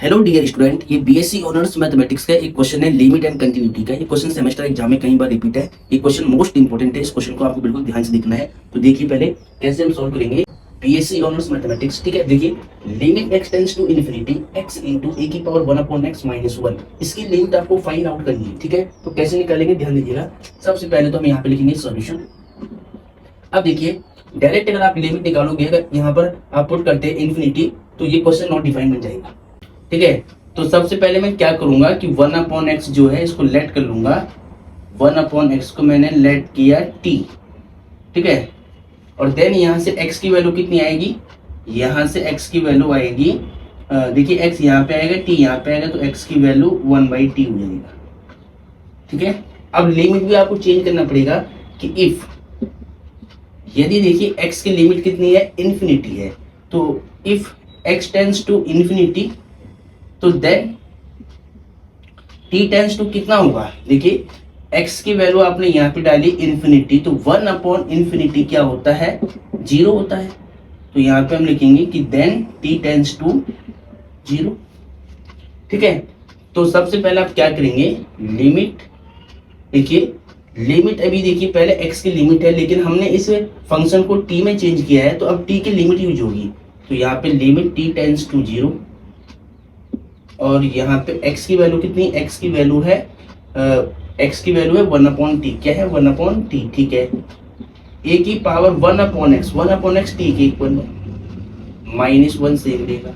Hello dear student, ये BSc honours mathematics का एक क्वेश्चन है लिमिट एंड कंटिन्यूटी का। ये क्वेश्चन सेमेस्टर एग्जाम में कई बार रिपीट है। ये क्वेश्चन मोस्ट इंपोर्टेंट है। इस क्वेश्चन को आपको बिल्कुल ध्यान से देखना है। तो देखिए पहले कैसे हम सॉल्व करेंगे बीएससी ऑनर्स मैथमेटिक्स। ठीक है, देखिए limit x tends to infinity x into A की पावर 1 अपॉन x माइनस 1, इसकी लिमिट आपको फाइंड आउट करनी है। ठीक है, तो कैसे निकालेंगे ध्यान दीजिएगा। सबसे पहले तो हम यहाँ पे लिखेंगे सॉल्यूशन। अब देखिए डायरेक्ट अगर आप लिमिट निकालोगे, अगर यहाँ पर आप पुट करते हैं इन्फिनिटी, तो ये क्वेश्चन नॉट डिफाइन बन जाएगा। ठीक है, तो सबसे पहले मैं क्या करूंगा कि 1 अपॉन एक्स जो है इसको लेट कर लूंगा। 1 अपॉन एक्स को मैंने लेट किया t। ठीक है, और देन यहां से x की वैल्यू कितनी आएगी, यहां से x की वैल्यू आएगी, देखिए x यहाँ पे आएगा, t यहाँ पे आएगा, तो x की वैल्यू 1/t हो जाएगा। ठीक है, अब लिमिट भी आपको चेंज करना पड़ेगा कि इफ, यदि देखिए x की लिमिट कितनी है, इन्फिनिटी है, तो if x tends to infinity, तो देन t टेंड्स टू कितना होगा, देखिए x की वैल्यू आपने यहाँ पे डाली इन्फिनिटी, तो 1 अपॉन इन्फिनिटी क्या होता है, 0 होता है। तो यहाँ पे हम लिखेंगे कि देन t टेंड्स टू 0। ठीक है, तो सबसे पहले आप क्या करेंगे, लिमिट, देखिए लिमिट अभी देखिए पहले x की लिमिट है, लेकिन हमने इस फंक्शन को t में चेंज किया है, तो अब t की लिमिट यूज होगी। तो यहाँ पे लिमिट t टेंड्स टू 0, और यहाँ पे x की वैल्यू कितनी, x की वैल्यू है 1 अपॉन टी। क्या है, 1 अपॉन टी। ठीक है, a की पावर 1 अपॉन एक्स टी के इक्वल है, माइनस 1 से मिलेगा।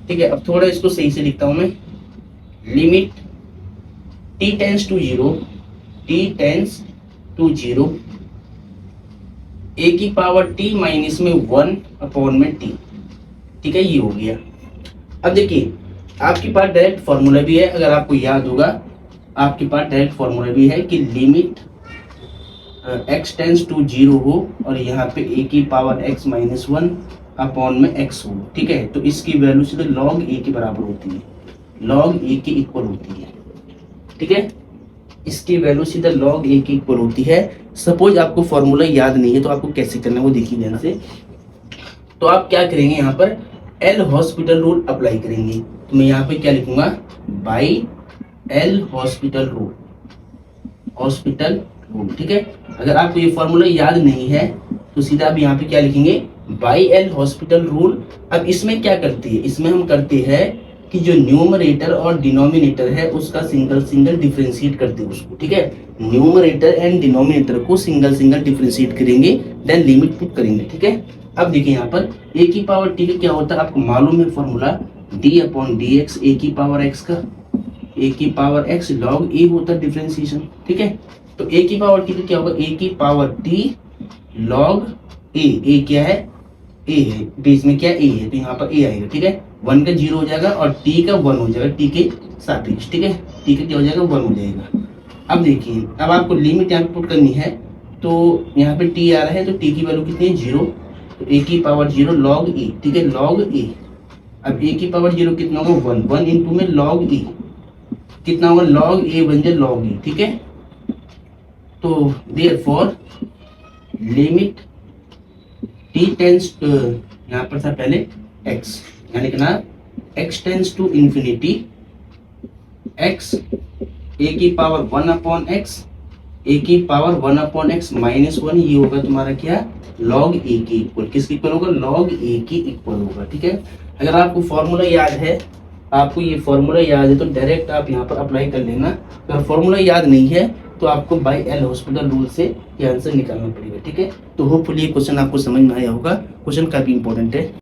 ठीक है, अब थोड़ा इसको सही से लिखता हूं मैं, limit t tends to 0, t tends to 0, a की पावर t माइनस में 1 अपॉन में t। ठीक है, ये हो गया। अब देखिए आपके पास डायरेक्ट फॉर्मूला भी है, अगर आपको याद होगा, आपके पास डायरेक्ट फॉर्मूला भी है कि लिमिट x टेंड्स टू 0 हो और यहाँ पे a की पावर x माइनस 1 अपॉन में x हो। ठीक है, तो इसकी वैल्यू सीधे log a के बराबर होती है, log a के इक्वल होती है। ठीक है, इसकी वैल्यू सीधा log a के इक्वल होती है। सपोज आपको फॉर्मूला याद नहीं है, तो आपको कैसे करना है वो देखिए ध्यान से। तो आप क्या करेंगे, यहाँ पर एल हॉस्पिटल रूल अप्लाई करेंगे। तो मैं यहाँ पे क्या लिखूंगा, by L hospital rule, hospital rule. ठीक है, अगर आपको ये फॉर्मूला याद नहीं है तो सीधा आप यहाँ पे क्या लिखेंगे, बाई एल हॉस्पिटल रूल। अब इसमें क्या करते हैं, इसमें हम करते हैं कि जो न्यूमरेटर और डिनोमिनेटर है उसका सिंगल सिंगल डिफरेंशिएट करते हैं उसको। ठीक है, न्यूमरेटर एंड डिनोमिनेटर को सिंगल सिंगल डिफरेंशिएट करेंगे, देन लिमिट पुट करेंगे। ठीक है, अब देखिए यहाँ पर a की पावर t का क्या होता है, आपको मालूम है formula, d upon D X, A की पावर x का, a की पावर x log a होता है डिफरेंशिएशन। ठीक है, तो a की पावर t का क्या होगा, a की पावर t log a क्या है, a है, बेस में क्या a है, तो यहाँ पर a आएगा। ठीक है, 1 का 0 हो जाएगा और t का 1 हो जाएगा, t के सापेक्ष। ठीक है, t का क्या हो जाएगा, 1 हो जाएगा। अब देखिए, अब आपको लिमिट यहाँ पे पुट करनी है, तो यहाँ पे t आ रहा है, तो t की वैल्यू कितनी है, 0, तो a की पावर 0 log a। ठीक है, log a, अब a की पावर 0 कितना होगा, 1, 1 इंटू में log a कितना होगा, log a बन जाए log a। ठीक है, तो देयरफॉर लिमिट t टेंड्स, यहाँ पर था पहले x, यानी कि ना x tends to infinity, x a की पावर 1 अपॉन x, a की पावर 1 अपॉन x माइनस 1, ये होगा तुम्हारा क्या, log a के इक्वल। किसके इक्वल होगा, log a के इक्वल होगा। ठीक है, अगर आपको फॉर्मूला याद है, आपको ये फॉर्मूला याद है, तो डायरेक्ट आप यहाँ पर अप्लाई कर लेना। अगर फॉर्मूला याद नहीं है तो आपको बाय एल हॉस्पिटल रूल से ये आंसर निकालना पड़ेगा। ठीक है, तो होपफुली ये क्वेश्चन आपको समझ में आया होगा। क्वेश्चन काफी इंपॉर्टेंट है।